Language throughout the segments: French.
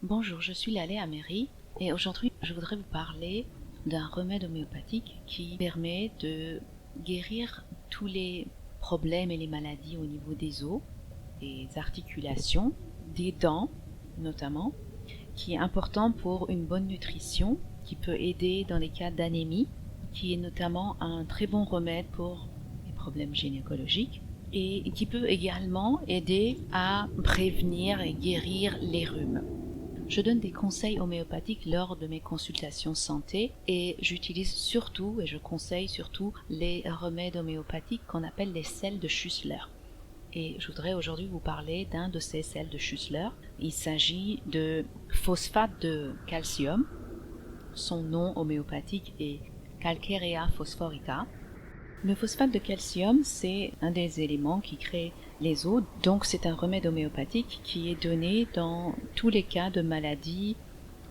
Bonjour, je suis Laleh Améry et aujourd'hui je voudrais vous parler d'un remède homéopathique qui permet de guérir tous les problèmes et les maladies au niveau des os, des articulations, des dents notamment, qui est important pour une bonne nutrition, qui peut aider dans les cas d'anémie, qui est notamment un très bon remède pour les problèmes gynécologiques et qui peut également aider à prévenir et guérir les rhumes. Je donne des conseils homéopathiques lors de mes consultations santé et j'utilise surtout et je conseille surtout les remèdes homéopathiques qu'on appelle les sels de Schussler. Et je voudrais aujourd'hui vous parler d'un de ces sels de Schussler. Il s'agit de phosphate de calcium. Son nom homéopathique est Calcarea phosphorica. Le phosphate de calcium, c'est un des éléments qui crée les os, donc c'est un remède homéopathique qui est donné dans tous les cas de maladies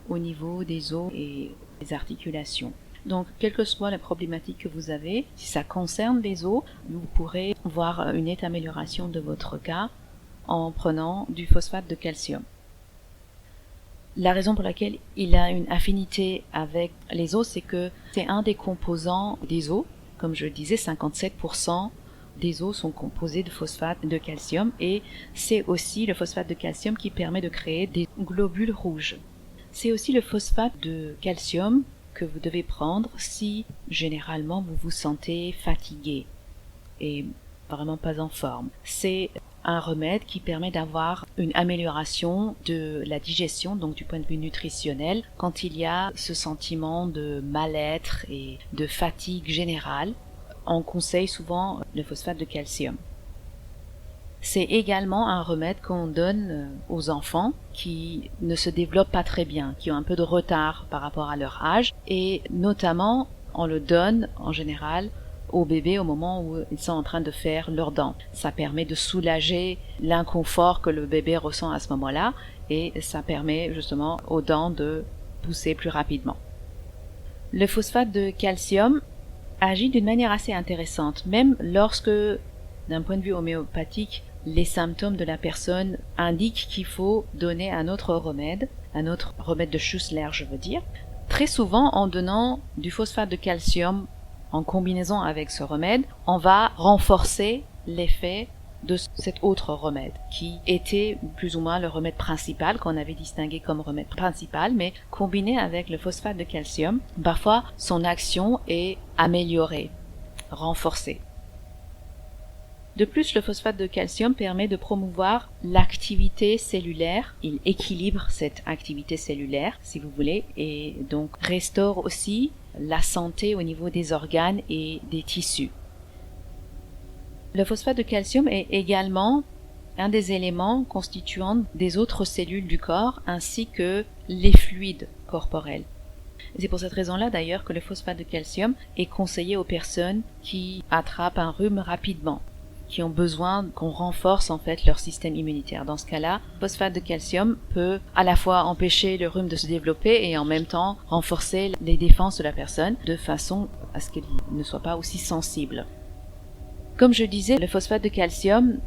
au niveau des os et des articulations. Donc, quelle que soit la problématique que vous avez, si ça concerne les os, vous pourrez voir une nette amélioration de votre cas en prenant du phosphate de calcium. La raison pour laquelle il a une affinité avec les os, c'est que c'est un des composants des os. Comme je le disais, 57% des os sont composés de phosphate de calcium et c'est aussi le phosphate de calcium qui permet de créer des globules rouges. C'est aussi le phosphate de calcium que vous devez prendre si généralement vous vous sentez fatigué et vraiment pas en forme. C'est un remède qui permet d'avoir une amélioration de la digestion, donc du point de vue nutritionnel, quand il y a ce sentiment de mal-être et de fatigue générale. On conseille souvent le phosphate de calcium. C'est également un remède qu'on donne aux enfants qui ne se développent pas très bien, qui ont un peu de retard par rapport à leur âge, et notamment on le donne en général aux bébés au moment où ils sont en train de faire leurs dents. Ça permet de soulager l'inconfort que le bébé ressent à ce moment-là et ça permet justement aux dents de pousser plus rapidement. Le phosphate de calcium agit d'une manière assez intéressante, même lorsque, d'un point de vue homéopathique, les symptômes de la personne indiquent qu'il faut donner un autre remède de Schussler, je veux dire. Très souvent, en donnant du phosphate de calcium en combinaison avec ce remède, on va renforcer l'effet de cet autre remède, qui était plus ou moins le remède principal, qu'on avait distingué comme remède principal, mais combiné avec le phosphate de calcium, parfois son action est améliorée, renforcée. De plus, le phosphate de calcium permet de promouvoir l'activité cellulaire. Il équilibre cette activité cellulaire, si vous voulez, et donc restaure aussi la santé au niveau des organes et des tissus. Le phosphate de calcium est également un des éléments constituants des autres cellules du corps ainsi que les fluides corporels. C'est pour cette raison-là d'ailleurs que le phosphate de calcium est conseillé aux personnes qui attrapent un rhume rapidement, qui ont besoin qu'on renforce en fait leur système immunitaire. Dans ce cas-là, le phosphate de calcium peut à la fois empêcher le rhume de se développer et en même temps renforcer les défenses de la personne de façon à ce qu'elle ne soit pas aussi sensible. Comme je disais, le phosphate de calcium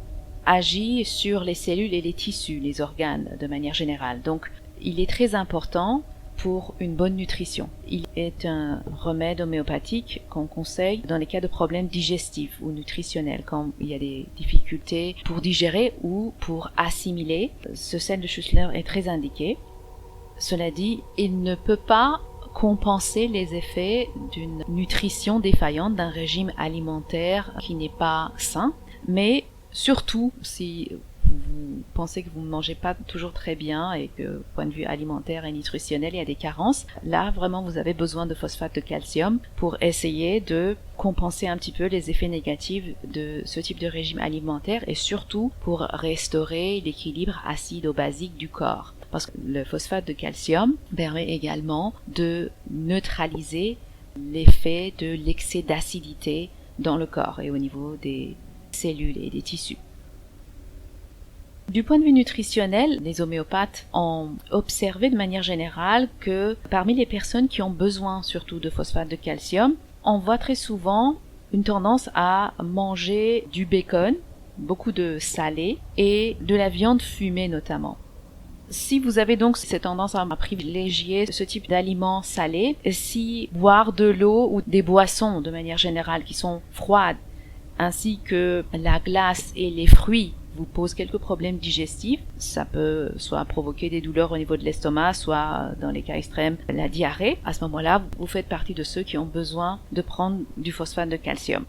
agit sur les cellules et les tissus, les organes de manière générale. Donc, il est très important pour une bonne nutrition. Il est un remède homéopathique qu'on conseille dans les cas de problèmes digestifs ou nutritionnels, quand il y a des difficultés pour digérer ou pour assimiler. Ce sel de Schussler est très indiqué. Cela dit, il ne peut pas compenser les effets d'une nutrition défaillante, d'un régime alimentaire qui n'est pas sain, mais surtout si vous pensez que vous ne mangez pas toujours très bien et que, point de vue alimentaire et nutritionnel, il y a des carences, là, vraiment, vous avez besoin de phosphate de calcium pour essayer de compenser un petit peu les effets négatifs de ce type de régime alimentaire et surtout pour restaurer l'équilibre acido-basique du corps. Parce que le phosphate de calcium permet également de neutraliser l'effet de l'excès d'acidité dans le corps et au niveau des cellules et des tissus. Du point de vue nutritionnel, les homéopathes ont observé de manière générale que parmi les personnes qui ont besoin surtout de phosphate de calcium, on voit très souvent une tendance à manger du bacon, beaucoup de salé et de la viande fumée notamment. Si vous avez donc cette tendance à privilégier ce type d'aliments salés, si boire de l'eau ou des boissons de manière générale qui sont froides, ainsi que la glace et les fruits vous posent quelques problèmes digestifs, ça peut soit provoquer des douleurs au niveau de l'estomac, soit dans les cas extrêmes la diarrhée. À ce moment-là, vous faites partie de ceux qui ont besoin de prendre du phosphate de calcium.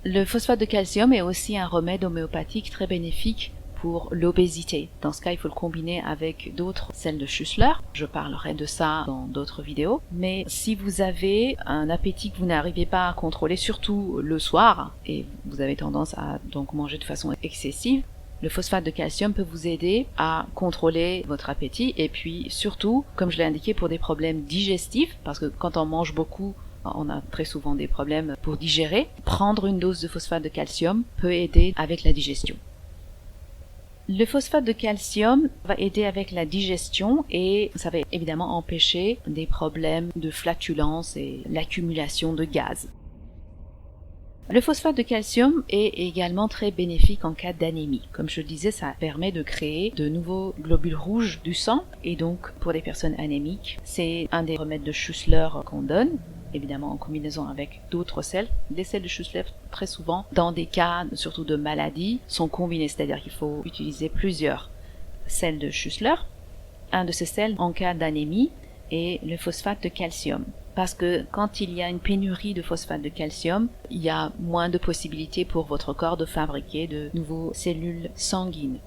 Le phosphate de calcium est aussi un remède homéopathique très bénéfique pour l'obésité. Dans ce cas, il faut le combiner avec d'autres sels de Schussler. Je parlerai de ça dans d'autres vidéos. Mais si vous avez un appétit que vous n'arrivez pas à contrôler, surtout le soir, et vous avez tendance à donc manger de façon excessive, le phosphate de calcium peut vous aider à contrôler votre appétit. Et puis surtout, comme je l'ai indiqué, pour des problèmes digestifs, parce que quand on mange beaucoup, on a très souvent des problèmes pour digérer. Prendre une dose de phosphate de calcium peut aider avec la digestion. Le phosphate de calcium va aider avec la digestion et ça va évidemment empêcher des problèmes de flatulence et l'accumulation de gaz. Le phosphate de calcium est également très bénéfique en cas d'anémie. Comme je le disais, ça permet de créer de nouveaux globules rouges du sang et donc pour les personnes anémiques, c'est un des remèdes de Schussler qu'on donne, évidemment en combinaison avec d'autres sels. Les sels de Schussler, très souvent, dans des cas surtout de maladies, sont combinés, c'est-à-dire qu'il faut utiliser plusieurs sels de Schussler. Un de ces sels en cas d'anémie est le phosphate de calcium. Parce que quand il y a une pénurie de phosphate de calcium, il y a moins de possibilités pour votre corps de fabriquer de nouveaux cellules sanguines.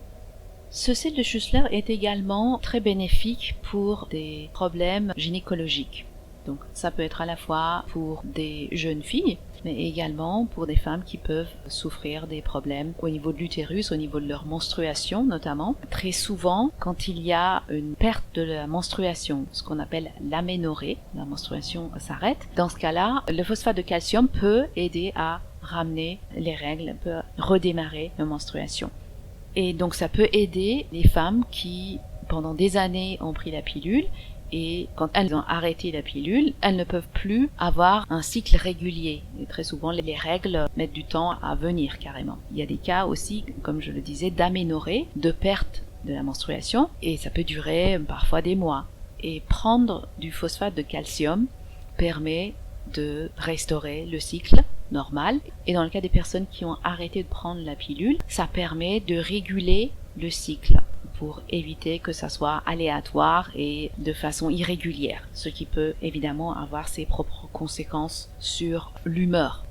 Ce sel de Schussler est également très bénéfique pour des problèmes gynécologiques. Donc ça peut être à la fois pour des jeunes filles, mais également pour des femmes qui peuvent souffrir des problèmes au niveau de l'utérus, au niveau de leur menstruation notamment. Très souvent, quand il y a une perte de la menstruation, ce qu'on appelle l'aménorrhée, la menstruation s'arrête, dans ce cas-là, le phosphate de calcium peut aider à ramener les règles, peut redémarrer la menstruation. Et donc ça peut aider les femmes qui, pendant des années, ont pris la pilule. Et quand elles ont arrêté la pilule, elles ne peuvent plus avoir un cycle régulier. Et très souvent, les règles mettent du temps à venir carrément. Il y a des cas aussi, comme je le disais, d'aménorrhée, de perte de la menstruation, et ça peut durer parfois des mois. Et prendre du phosphate de calcium permet de restaurer le cycle normal. Et dans le cas des personnes qui ont arrêté de prendre la pilule, ça permet de réguler le cycle, pour éviter que ça soit aléatoire et de façon irrégulière, ce qui peut évidemment avoir ses propres conséquences sur l'humeur.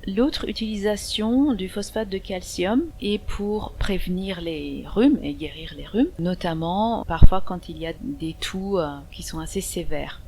L'autre utilisation du phosphate de calcium est pour prévenir les rhumes et guérir les rhumes, notamment parfois quand il y a des toux qui sont assez sévères.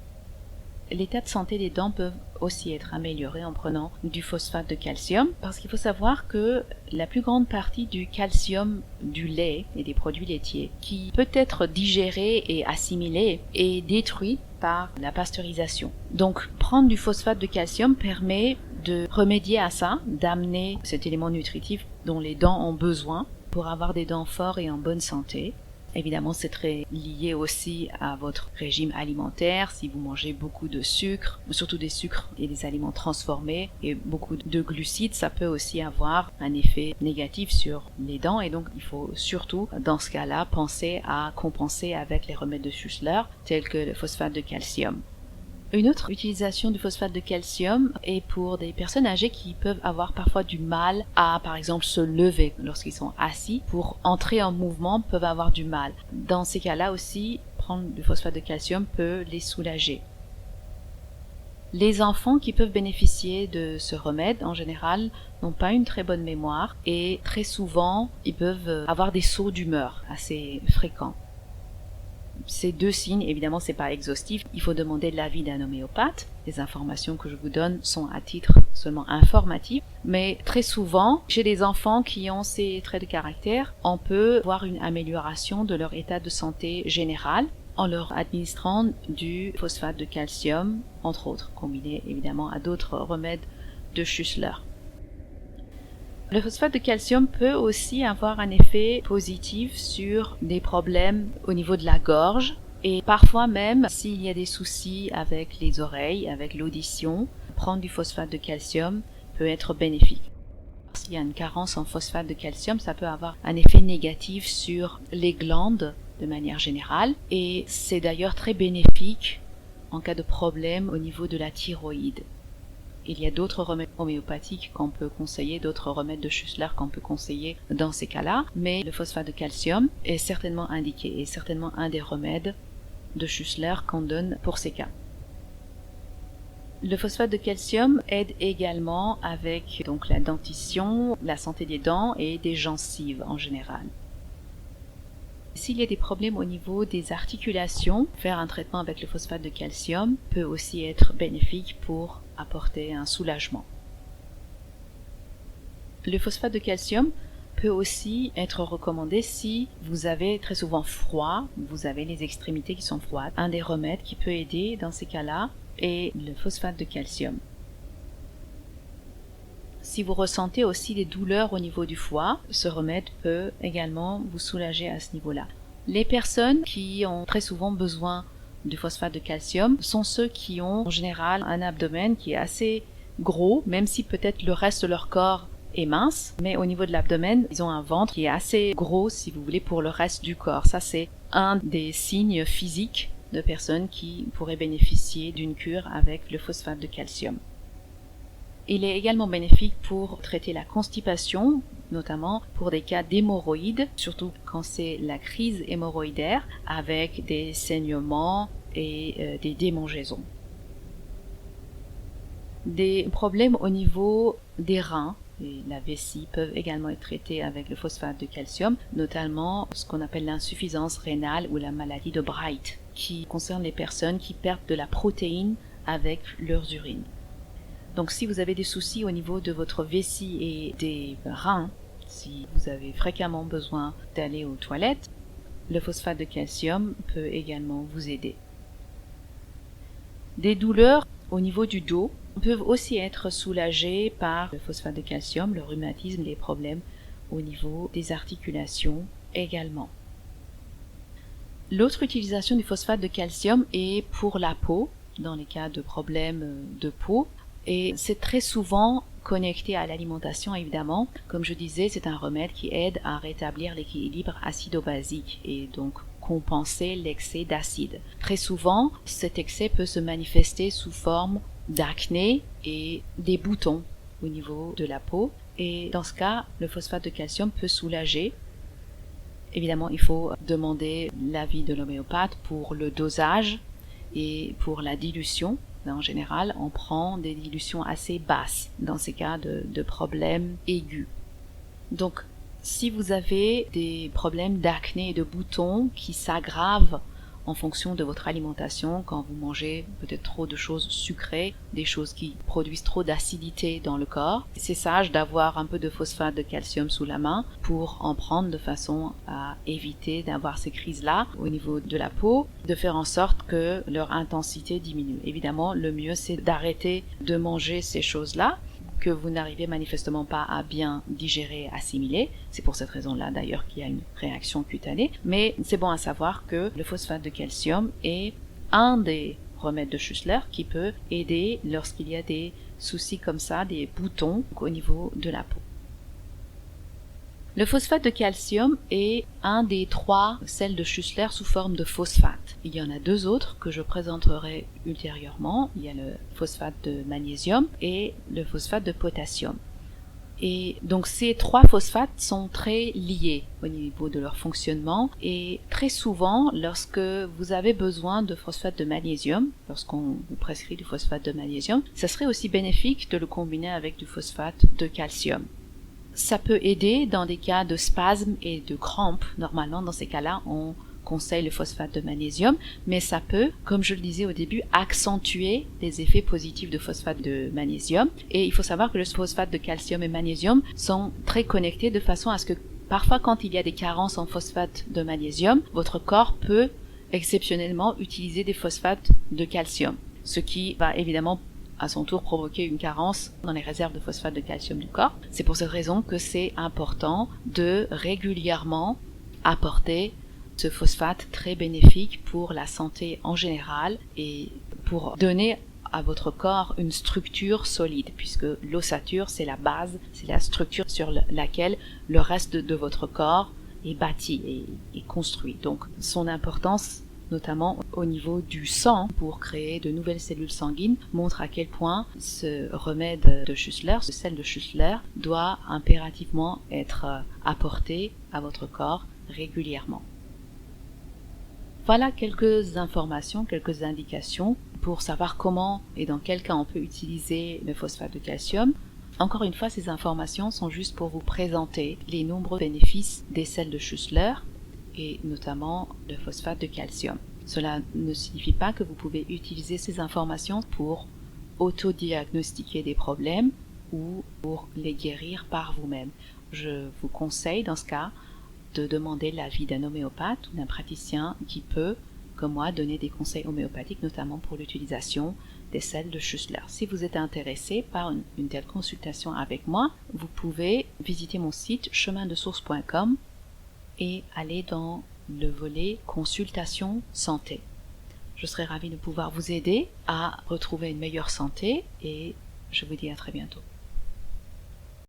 L'état de santé des dents peut aussi être amélioré en prenant du phosphate de calcium, parce qu'il faut savoir que la plus grande partie du calcium du lait et des produits laitiers, qui peut être digéré et assimilé, est détruit par la pasteurisation. Donc prendre du phosphate de calcium permet de remédier à ça, d'amener cet élément nutritif dont les dents ont besoin pour avoir des dents fortes et en bonne santé. Évidemment, c'est très lié aussi à votre régime alimentaire. Si vous mangez beaucoup de sucre, surtout des sucres et des aliments transformés et beaucoup de glucides, ça peut aussi avoir un effet négatif sur les dents. Et donc, il faut surtout, dans ce cas-là, penser à compenser avec les remèdes de Schussler, tels que le phosphate de calcium. Une autre utilisation du phosphate de calcium est pour des personnes âgées qui peuvent avoir parfois du mal à, par exemple, se lever lorsqu'ils sont assis. Pour entrer en mouvement, peuvent avoir du mal. Dans ces cas-là aussi, prendre du phosphate de calcium peut les soulager. Les enfants qui peuvent bénéficier de ce remède, en général, n'ont pas une très bonne mémoire et très souvent, ils peuvent avoir des sauts d'humeur assez fréquents. Ces deux signes, évidemment, c'est pas exhaustif. Il faut demander l'avis d'un homéopathe. Les informations que je vous donne sont à titre seulement informatif. Mais très souvent, chez les enfants qui ont ces traits de caractère, on peut voir une amélioration de leur état de santé général en leur administrant du phosphate de calcium, entre autres, combiné évidemment à d'autres remèdes de Schussler. Le phosphate de calcium peut aussi avoir un effet positif sur des problèmes au niveau de la gorge et parfois même s'il y a des soucis avec les oreilles, avec l'audition, prendre du phosphate de calcium peut être bénéfique. lorsqu'il y a une carence en phosphate de calcium, ça peut avoir un effet négatif sur les glandes de manière générale, et c'est d'ailleurs très bénéfique en cas de problème au niveau de la thyroïde. Il y a d'autres remèdes homéopathiques qu'on peut conseiller, d'autres remèdes de Schussler qu'on peut conseiller dans ces cas-là, mais le phosphate de calcium est certainement indiqué, et certainement un des remèdes de Schussler qu'on donne pour ces cas. Le phosphate de calcium aide également avec donc la dentition, la santé des dents et des gencives en général. S'il y a des problèmes au niveau des articulations, faire un traitement avec le phosphate de calcium peut aussi être bénéfique pour apporter un soulagement. Le phosphate de calcium peut aussi être recommandé si vous avez très souvent froid, vous avez les extrémités qui sont froides. Un des remèdes qui peut aider dans ces cas-là est le phosphate de calcium. Si vous ressentez aussi des douleurs au niveau du foie, ce remède peut également vous soulager à ce niveau-là. Les personnes qui ont très souvent besoin du phosphate de calcium sont ceux qui ont en général un abdomen qui est assez gros, même si peut-être le reste de leur corps est mince, mais au niveau de l'abdomen, ils ont un ventre qui est assez gros, si vous voulez, pour le reste du corps. Ça, c'est un des signes physiques de personnes qui pourraient bénéficier d'une cure avec le phosphate de calcium. Il est également bénéfique pour traiter la constipation, notamment pour des cas d'hémorroïdes, surtout quand c'est la crise hémorroïdaire avec des saignements et des démangeaisons. Des problèmes au niveau des reins et la vessie peuvent également être traités avec le phosphate de calcium, notamment ce qu'on appelle l'insuffisance rénale ou la maladie de Bright, qui concerne les personnes qui perdent de la protéine avec leurs urines. Donc si vous avez des soucis au niveau de votre vessie et des reins, si vous avez fréquemment besoin d'aller aux toilettes, le phosphate de calcium peut également vous aider. Des douleurs au niveau du dos peuvent aussi être soulagées par le phosphate de calcium, le rhumatisme, les problèmes au niveau des articulations également. L'autre utilisation du phosphate de calcium est pour la peau, dans les cas de problèmes de peau, et c'est très souvent connecté à l'alimentation évidemment. Comme je disais, c'est un remède qui aide à rétablir l'équilibre acido-basique et donc compenser l'excès d'acide. Très souvent, cet excès peut se manifester sous forme d'acné et des boutons au niveau de la peau, et dans ce cas, le phosphate de calcium peut soulager. Évidemment, il faut demander l'avis de l'homéopathe pour le dosage et pour la dilution. En général, on prend des dilutions assez basses dans ces cas de problèmes aigus. Donc, si vous avez des problèmes d'acné et de boutons qui s'aggravent en fonction de votre alimentation, quand vous mangez peut-être trop de choses sucrées, des choses qui produisent trop d'acidité dans le corps, c'est sage d'avoir un peu de phosphate de calcium sous la main pour en prendre de façon à éviter d'avoir ces crises-là au niveau de la peau, de faire en sorte que leur intensité diminue. Évidemment, le mieux c'est d'arrêter de manger ces choses-là que vous n'arrivez manifestement pas à bien digérer, assimiler. C'est pour cette raison-là d'ailleurs qu'il y a une réaction cutanée. Mais c'est bon à savoir que le phosphate de calcium est un des remèdes de Schussler qui peut aider lorsqu'il y a des soucis comme ça, des boutons au niveau de la peau. Le phosphate de calcium est un des 3 sels de Schussler sous forme de phosphate. Il y en a 2 autres que je présenterai ultérieurement. Il y a le phosphate de magnésium et le phosphate de potassium. Et donc ces 3 phosphates sont très liés au niveau de leur fonctionnement, et très souvent lorsque vous avez besoin de phosphate de magnésium, lorsqu'on vous prescrit du phosphate de magnésium, ça serait aussi bénéfique de le combiner avec du phosphate de calcium. Ça peut aider dans des cas de spasmes et de crampes. Normalement, dans ces cas-là, on conseille le phosphate de magnésium, mais ça peut, comme je le disais au début, accentuer les effets positifs de phosphate de magnésium. Et il faut savoir que le phosphate de calcium et magnésium sont très connectés de façon à ce que parfois, quand il y a des carences en phosphate de magnésium, votre corps peut exceptionnellement utiliser des phosphates de calcium, ce qui va évidemment à son tour provoquer une carence dans les réserves de phosphate de calcium du corps. C'est pour cette raison que c'est important de régulièrement apporter ce phosphate très bénéfique pour la santé en général et pour donner à votre corps une structure solide, puisque l'ossature, c'est la base, c'est la structure sur laquelle le reste de votre corps est bâti et construit. Donc son importance, notamment au niveau du sang, pour créer de nouvelles cellules sanguines, montre à quel point ce remède de Schussler, ce sel de Schussler, doit impérativement être apporté à votre corps régulièrement. Voilà quelques informations, quelques indications pour savoir comment et dans quel cas on peut utiliser le phosphate de calcium. Encore une fois, ces informations sont juste pour vous présenter les nombreux bénéfices des sels de Schussler et notamment le phosphate de calcium. Cela ne signifie pas que vous pouvez utiliser ces informations pour autodiagnostiquer des problèmes ou pour les guérir par vous-même. Je vous conseille dans ce cas de demander l'avis d'un homéopathe ou d'un praticien qui peut, comme moi, donner des conseils homéopathiques, notamment pour l'utilisation des sels de Schussler. Si vous êtes intéressé par une telle consultation avec moi, vous pouvez visiter mon site chemindesource.com et aller dans le volet consultation santé. Je serai ravie de pouvoir vous aider à retrouver une meilleure santé et je vous dis à très bientôt.